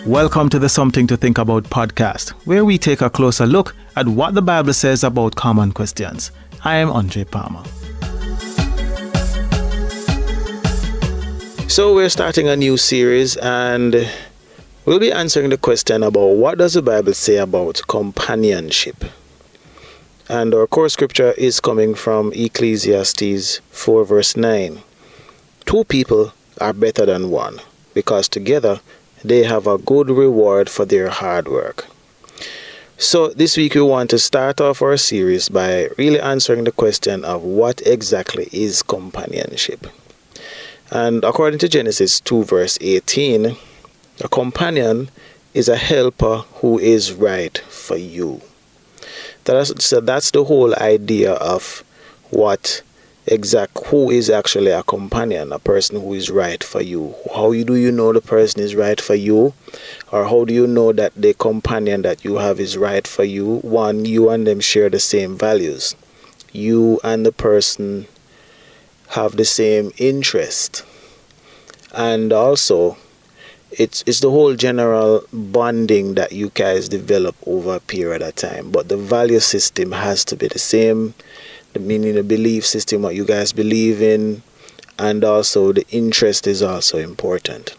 Welcome to the Something to Think About podcast, where we take a closer look at what the Bible says about common questions. I am Andre Palmer. So we're starting a new series and we'll be answering the question about what does the Bible say about companionship. And our core scripture is coming from Ecclesiastes 4 verse 9. Two people are better than one, because together they have a good reward for their hard work. So this week we want to start off our series by really answering the question of what exactly is companionship. And according to Genesis 2 verse 18, a companion is a helper who is right for you. So that's the whole idea of who is actually a companion, a person who is right for you. How do you know the person is right for you? Or how do you know that the companion that you have is right for you? One, you and them share the same values. You and the person have the same interest. And also, it's the whole general bonding that you guys develop over a period of time. But the value system has to be the same. Meaning the belief system, what you guys believe in, and also the interest is also important.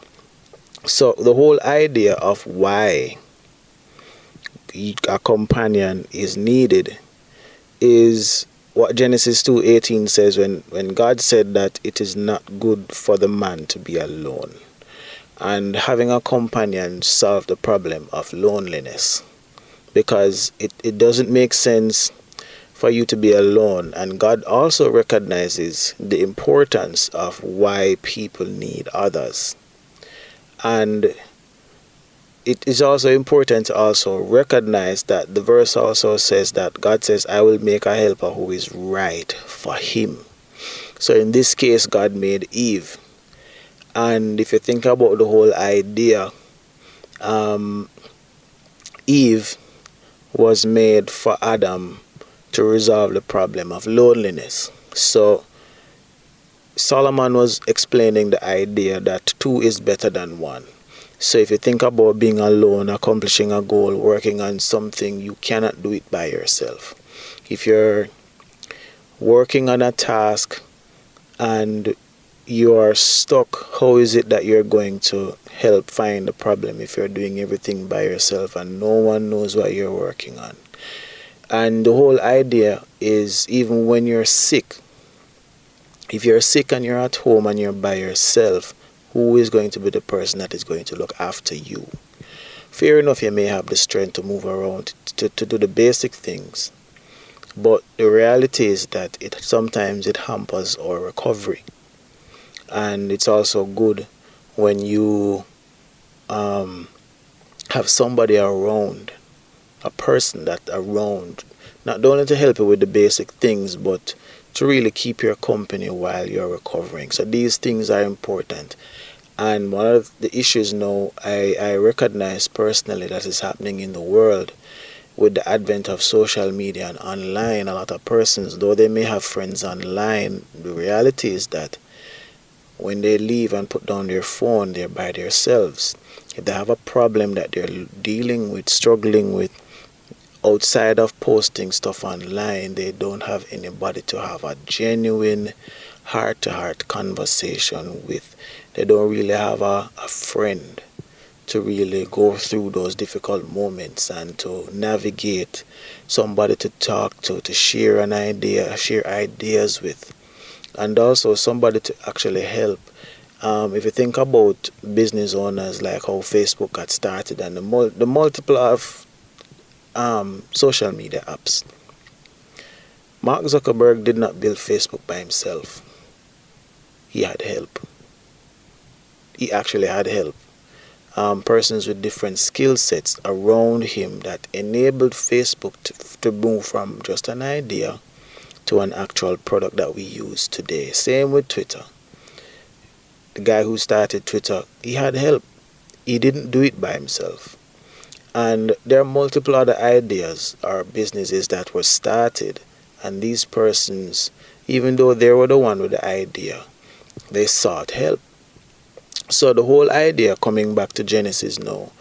So the whole idea of why a companion is needed is what Genesis 2:18 says when God said that it is not good for the man to be alone. And having a companion solved the problem of loneliness, because it doesn't make sense for you to be alone. And God also recognizes the importance of why people need others. And it is also important to also recognize that the verse also says that God says, I will make a helper who is right for him. So in this case, God made Eve. And if you think about the whole idea, Eve was made for Adam to resolve the problem of loneliness. So Solomon was explaining the idea that two is better than one. So if you think about being alone, accomplishing a goal, working on something, you cannot do it by yourself. If you're working on a task and you are stuck, how is it that you're going to help find the problem if you're doing everything by yourself and no one knows what you're working on? And the whole idea is, even when you're sick, if you're sick and you're at home and you're by yourself, who is going to be the person that is going to look after you? Fair enough, you may have the strength to move around, to do the basic things. But the reality is that sometimes it hampers our recovery. And it's also good when you have somebody around, a person that around, not only to help you with the basic things, but to really keep your company while you're recovering. So these things are important. And one of the issues now I recognize personally that is happening in the world with the advent of social media and online, a lot of persons, though they may have friends online, the reality is that when they leave and put down their phone, they're by themselves. If they have a problem that they're dealing with, struggling with, outside of posting stuff online, they don't have anybody to have a genuine heart-to-heart conversation with. They don't really have a friend to really go through those difficult moments and to navigate, somebody to talk to share an idea, share ideas with, and also somebody to actually help. If you think about business owners, like how Facebook got started and the multiple of social media apps. Mark Zuckerberg did not build Facebook by himself. He had help. He actually had help. Persons with different skill sets around him that enabled Facebook to move from just an idea to an actual product that we use today. Same with Twitter. The guy who started Twitter, he had help. He didn't do it by himself. And there are multiple other ideas or businesses that were started, and these persons, even though they were the one with the idea, they sought help. So the whole idea, coming back to Genesis now,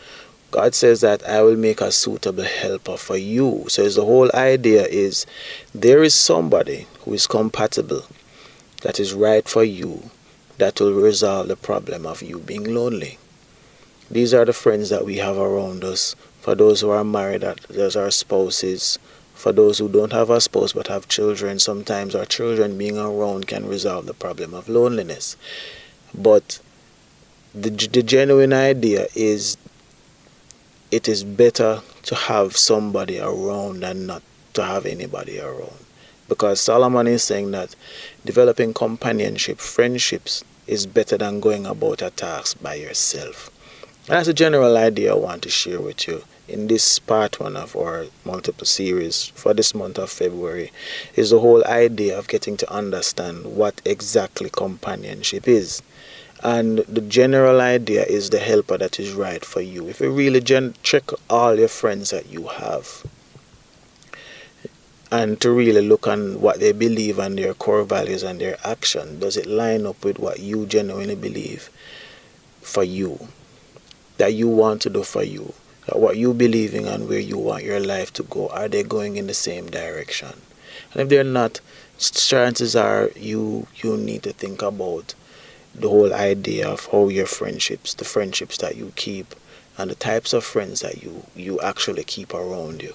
God says that I will make a suitable helper for you. So the whole idea is there is somebody who is compatible, that is right for you, that will resolve the problem of you being lonely. These are the friends that we have around us. For those who are married, there's our spouses. For those who don't have a spouse but have children, sometimes our children being around can resolve the problem of loneliness. But the genuine idea is it is better to have somebody around than not to have anybody around. Because Solomon is saying that developing companionship, friendships, is better than going about a task by yourself. And that's a general idea I want to share with you in this part one of our multiple series for this month of February, is the whole idea of getting to understand what exactly companionship is. And the general idea is the helper that is right for you. If you really check all your friends that you have, and to really look on what they believe and their core values and their action, does it line up with what you genuinely believe for you, that you want to do for you, what you believe in and where you want your life to go? Are they going in the same direction? And if they're not, chances are you need to think about the whole idea of how your friendships, the friendships that you keep, and the types of friends that you actually keep around you.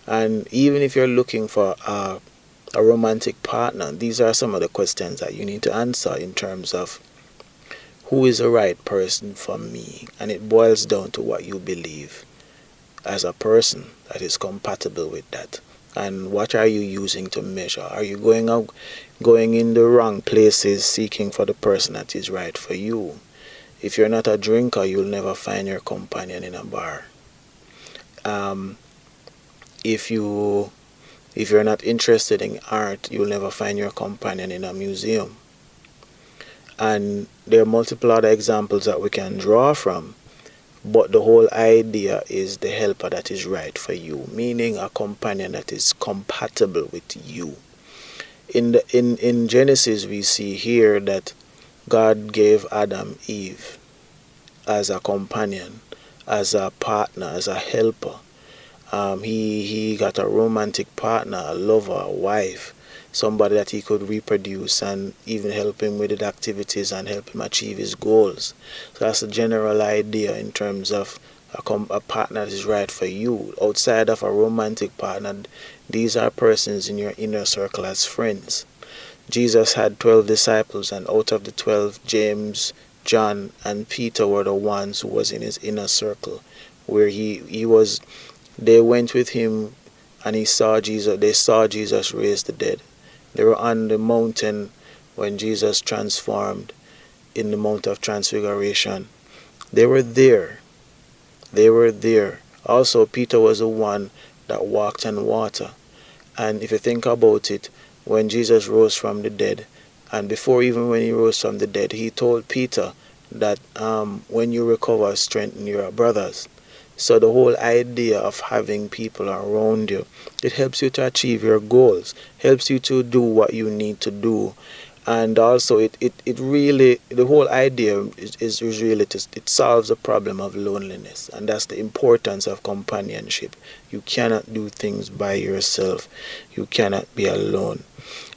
And even if you're looking for a romantic partner, these are some of the questions that you need to answer in terms of who is the right person for me. And it boils down to what you believe as a person that is compatible with that. And what are you using to measure? Are you going in the wrong places seeking for the person that is right for you? If you're not a drinker, you'll never find your companion in a bar. If you're not interested in art, you'll never find your companion in a museum. And there are multiple other examples that we can draw from, but the whole idea is the helper that is right for you, meaning a companion that is compatible with you. In Genesis, we see here that God gave Adam Eve as a companion, as a partner, as a helper. He got a romantic partner, a lover, a wife, somebody that he could reproduce and even help him with the activities and help him achieve his goals. So that's a general idea in terms of a partner that is right for you. Outside of a romantic partner, these are persons in your inner circle as friends. Jesus had 12 disciples, and out of the 12, James, John, and Peter were the ones who was in his inner circle, where they went with him and they saw Jesus raise the dead. They were on the mountain when Jesus transformed in the Mount of Transfiguration. They were there. Also, Peter was the one that walked on water. And if you think about it, when Jesus rose from the dead, and before even when he rose from the dead, he told Peter that when you recover, strengthen your brothers. So the whole idea of having people around you, it helps you to achieve your goals, helps you to do what you need to do. And also it really, the whole idea is really it solves the problem of loneliness. And that's the importance of companionship. You cannot do things by yourself. You cannot be alone.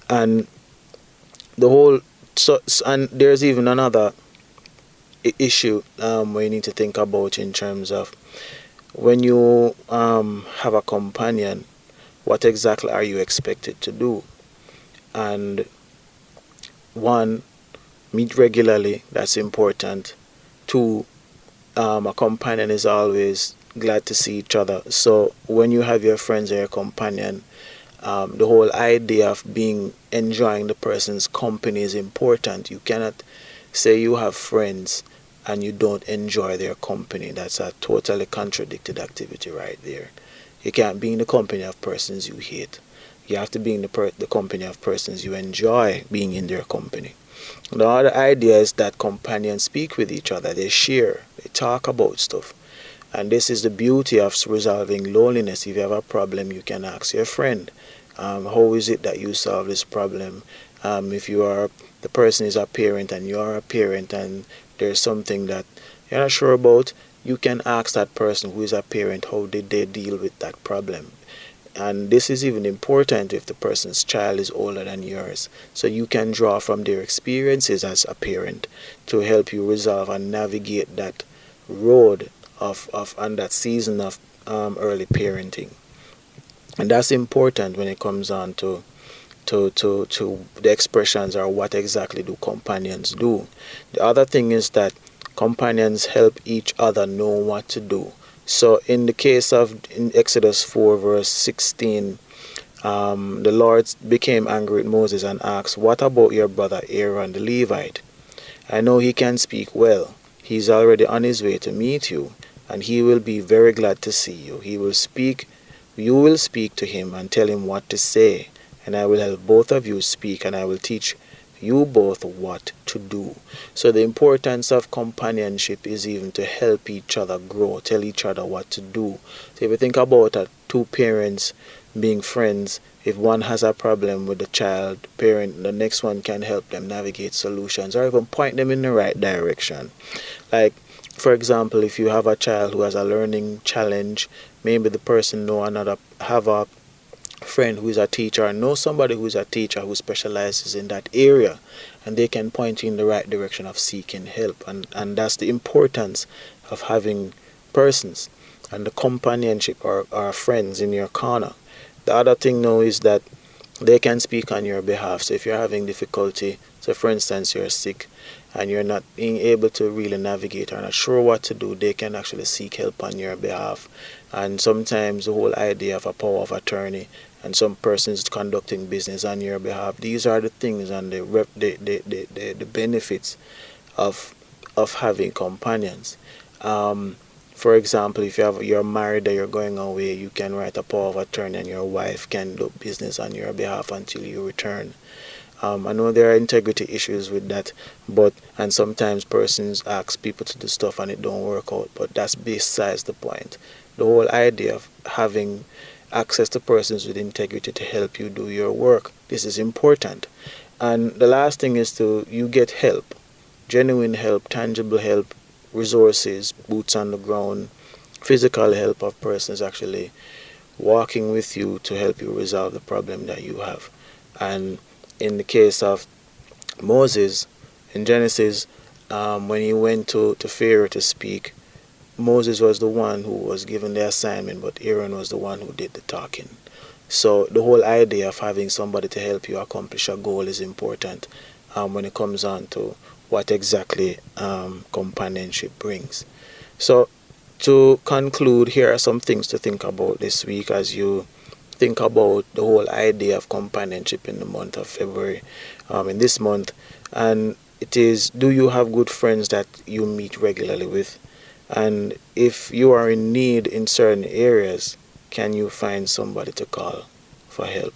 And and there's even another issue we need to think about in terms of when you have a companion, what exactly are you expected to do? And one, meet regularly, that's important. Two, a companion is always glad to see each other. So when you have your friends or your companion, the whole idea of enjoying the person's company is important. You cannot say you have friends and you don't enjoy their company. That's a totally contradicted activity right there. You can't be in the company of persons you hate. You have to be in the company of persons you enjoy being in their company. The other idea is that companions speak with each other. They share. They talk about stuff. And this is the beauty of resolving loneliness. If you have a problem, you can ask your friend, how is it that you solve this problem? If the person is a parent and you are a parent and there's something that you're not sure about, you can ask that person who is a parent how did they deal with that problem. And this is even important if the person's child is older than yours. So you can draw from their experiences as a parent to help you resolve and navigate that road and that season of early parenting. And that's important when it comes on to the expressions or what exactly do companions do. The other thing is that companions help each other know what to do. So in the case of in Exodus 4 verse 16, the Lord became angry with Moses and asked, "What about your brother Aaron the Levite? I know he can speak well. He's already on his way to meet you, and he will be very glad to see you. You will speak to him and tell him what to say, and I will help both of you speak, and I will teach you both what to do." So the importance of companionship is even to help each other grow, tell each other what to do. So if you think about two parents being friends, if one has a problem with the child parent, the next one can help them navigate solutions or even point them in the right direction. Like, for example, if you have a child who has a learning challenge, maybe the person have a friend who is a teacher, know somebody who is a teacher who specializes in that area, and they can point you in the right direction of seeking help. And that's the importance of having persons and the companionship or friends in your corner. The other thing now is that they can speak on your behalf. So if you're having difficulty, so for instance you're sick and you're not being able to really navigate or not sure what to do, they can actually seek help on your behalf. And sometimes the whole idea of a power of attorney and some persons conducting business on your behalf, these are the things and the benefits of having companions. For example, if you're married or you're going away, you can write a power of attorney and your wife can do business on your behalf until you return. I know there are integrity issues with that, and sometimes persons ask people to do stuff and it don't work out, but that's besides the point. The whole idea of having access to persons with integrity to help you do your work, this is important. And the last thing is you get help, genuine help, tangible help, resources, boots on the ground, physical help of persons actually walking with you to help you resolve the problem that you have. And in the case of Moses, in Genesis, when he went to Pharaoh to speak, Moses was the one who was given the assignment, but Aaron was the one who did the talking. So the whole idea of having somebody to help you accomplish a goal is important when it comes on to what exactly companionship brings. So to conclude, here are some things to think about this week as you think about the whole idea of companionship in the month of February, in this month. And it is, do you have good friends that you meet regularly with? And if you are in need in certain areas, can you find somebody to call for help?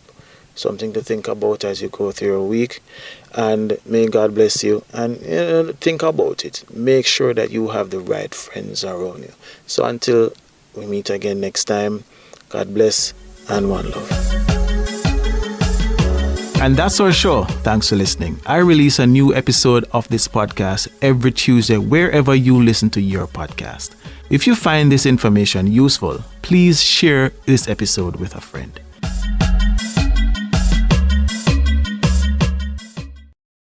Something to think about as you go through your week. And may God bless you. And think about it. Make sure that you have the right friends around you. So until we meet again next time, God bless and one love. And that's our show. Thanks for listening. I release a new episode of this podcast every Tuesday wherever you listen to your podcast. If you find this information useful, please share this episode with a friend.